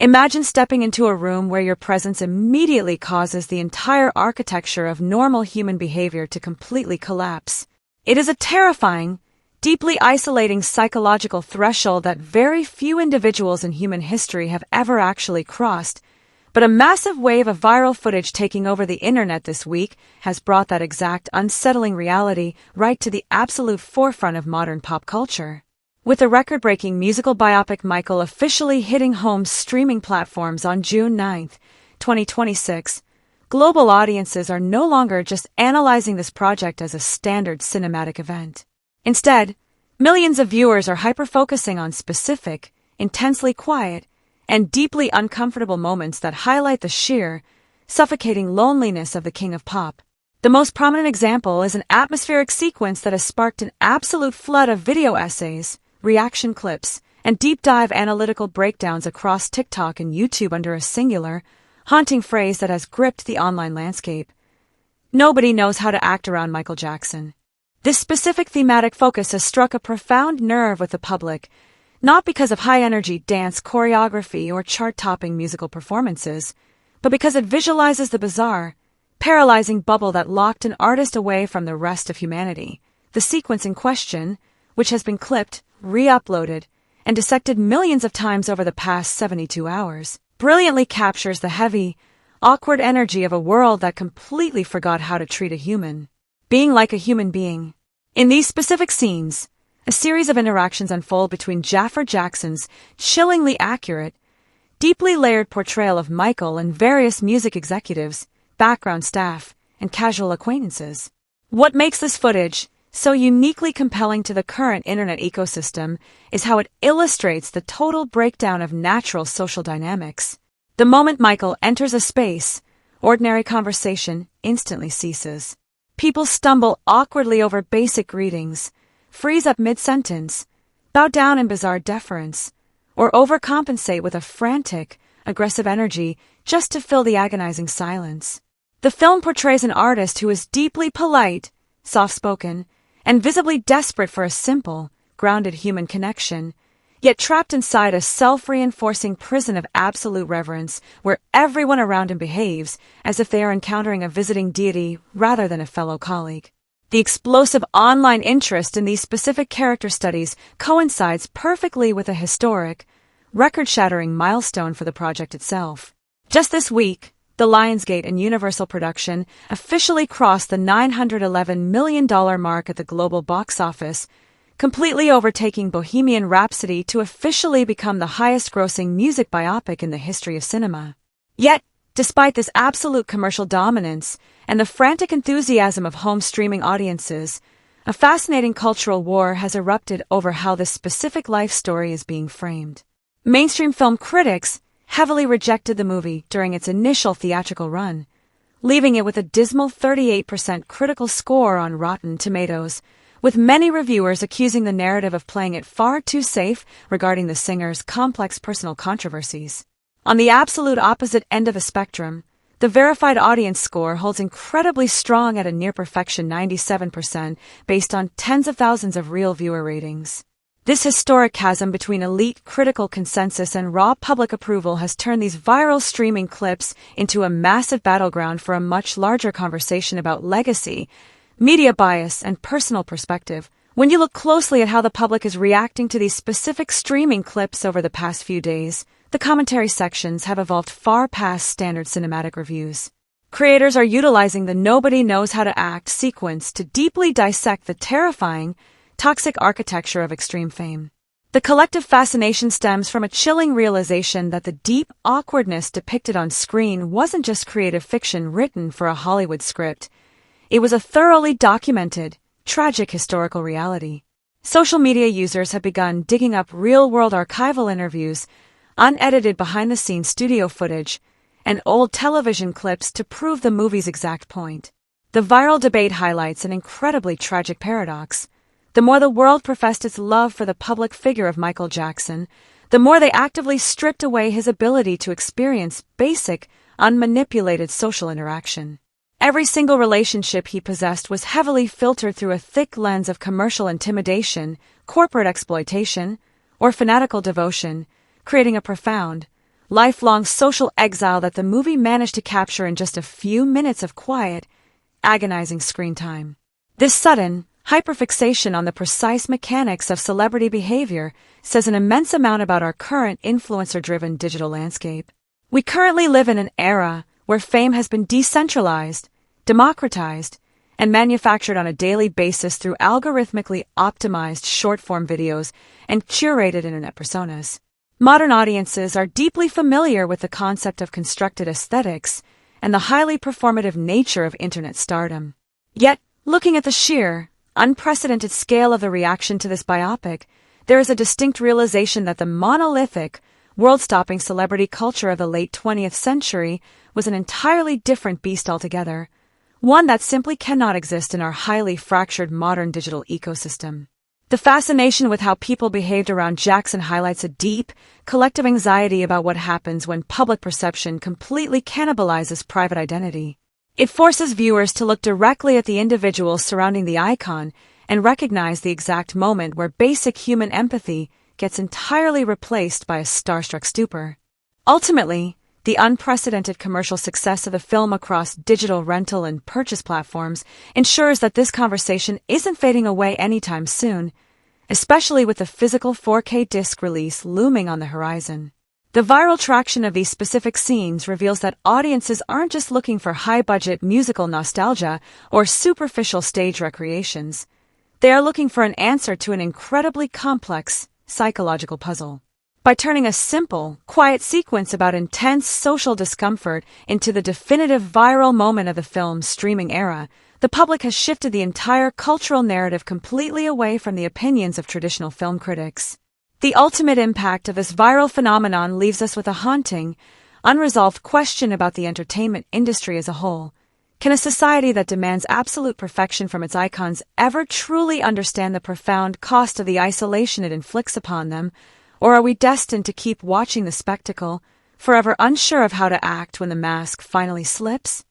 Imagine stepping into a room where your presence immediately causes the entire architecture of normal human behavior to completely collapse. It is a terrifying, deeply isolating psychological threshold that very few individuals in human history have ever actually crossed, but a massive wave of viral footage taking over the internet this week has brought that exact unsettling reality right to the absolute forefront of modern pop culture. With the record-breaking musical biopic Michael officially hitting home streaming platforms on June 9, 2026, global audiences are no longer just analyzing this project as a standard cinematic event. Instead, millions of viewers are hyper-focusing on specific, intensely quiet, and deeply uncomfortable moments that highlight the sheer, suffocating loneliness of the king of pop. The most prominent example is an atmospheric sequence that has sparked an absolute flood of video essays, reaction clips, and deep-dive analytical breakdowns across TikTok and YouTube under a singular, haunting phrase that has gripped the online landscape. Nobody knows how to act around Michael Jackson. This specific thematic focus has struck a profound nerve with the public, not because of high-energy dance choreography or chart-topping musical performances, but because it visualizes the bizarre, paralyzing bubble that locked an artist away from the rest of humanity. The sequence in question, which has been clipped, re-uploaded, and dissected millions of times over the past 72 hours, brilliantly captures the heavy, awkward energy of a world that completely forgot how to treat a human being like a human being. In these specific scenes, a series of interactions unfold between Jaffer Jackson's chillingly accurate, deeply layered portrayal of Michael and various music executives, background staff, and casual acquaintances. What makes this footage so uniquely compelling to the current internet ecosystem is how it illustrates the total breakdown of natural social dynamics. The moment Michael enters a space, ordinary conversation instantly ceases. People stumble awkwardly over basic greetings, freeze up mid-sentence, bow down in bizarre deference, or overcompensate with a frantic, aggressive energy just to fill the agonizing silence. The film portrays an artist who is deeply polite, soft-spoken, and visibly desperate for a simple, grounded human connection, yet trapped inside a self-reinforcing prison of absolute reverence where everyone around him behaves as if they are encountering a visiting deity rather than a fellow colleague. The explosive online interest in these specific character studies coincides perfectly with a historic, record-shattering milestone for the project itself. Just this week, the Lionsgate and Universal production officially crossed the $911 million mark at the global box office, completely overtaking Bohemian Rhapsody to officially become the highest-grossing music biopic in the history of cinema. Yet, despite this absolute commercial dominance and the frantic enthusiasm of home streaming audiences, a fascinating cultural war has erupted over how this specific life story is being framed. Mainstream film critics heavily rejected the movie during its initial theatrical run, leaving it with a dismal 38% critical score on Rotten Tomatoes, with many reviewers accusing the narrative of playing it far too safe regarding the singer's complex personal controversies. On the absolute opposite end of the spectrum, the verified audience score holds incredibly strong at a near-perfection 97% based on tens of thousands of real viewer ratings. This historic chasm between elite critical consensus and raw public approval has turned these viral streaming clips into a massive battleground for a much larger conversation about legacy, media bias, and personal perspective. When you look closely at how the public is reacting to these specific streaming clips over the past few days, the commentary sections have evolved far past standard cinematic reviews. Creators are utilizing the "nobody knows how to act" sequence to deeply dissect the terrifying, toxic architecture of extreme fame. The collective fascination stems from a chilling realization that the deep awkwardness depicted on screen wasn't just creative fiction written for a Hollywood script. It was a thoroughly documented, tragic historical reality. Social media users have begun digging up real-world archival interviews, unedited behind-the-scenes studio footage, and old television clips to prove the movie's exact point. The viral debate highlights an incredibly tragic paradox. The more the world professed its love for the public figure of Michael Jackson, the more they actively stripped away his ability to experience basic, unmanipulated social interaction. Every single relationship he possessed was heavily filtered through a thick lens of commercial intimidation, corporate exploitation, or fanatical devotion, creating a profound, lifelong social exile that the movie managed to capture in just a few minutes of quiet, agonizing screen time. This sudden, hyperfixation on the precise mechanics of celebrity behavior says an immense amount about our current influencer-driven digital landscape. We currently live in an era where fame has been decentralized, democratized, and manufactured on a daily basis through algorithmically optimized short-form videos and curated internet personas. Modern audiences are deeply familiar with the concept of constructed aesthetics and the highly performative nature of internet stardom. Yet, looking at the sheer, unprecedented scale of the reaction to this biopic, there is a distinct realization that the monolithic, world-stopping celebrity culture of the late 20th century was an entirely different beast altogether, one that simply cannot exist in our highly fractured modern digital ecosystem. The fascination with how people behaved around Jackson highlights a deep, collective anxiety about what happens when public perception completely cannibalizes private identity. It forces viewers to look directly at the individuals surrounding the icon and recognize the exact moment where basic human empathy gets entirely replaced by a starstruck stupor. Ultimately, the unprecedented commercial success of the film across digital rental and purchase platforms ensures that this conversation isn't fading away anytime soon, especially with the physical 4K disc release looming on the horizon. The viral traction of these specific scenes reveals that audiences aren't just looking for high-budget musical nostalgia or superficial stage recreations. They are looking for an answer to an incredibly complex psychological puzzle. By turning a simple, quiet sequence about intense social discomfort into the definitive viral moment of the film's streaming era, the public has shifted the entire cultural narrative completely away from the opinions of traditional film critics. The ultimate impact of this viral phenomenon leaves us with a haunting, unresolved question about the entertainment industry as a whole. Can a society that demands absolute perfection from its icons ever truly understand the profound cost of the isolation it inflicts upon them? Or are we destined to keep watching the spectacle, forever unsure of how to act when the mask finally slips?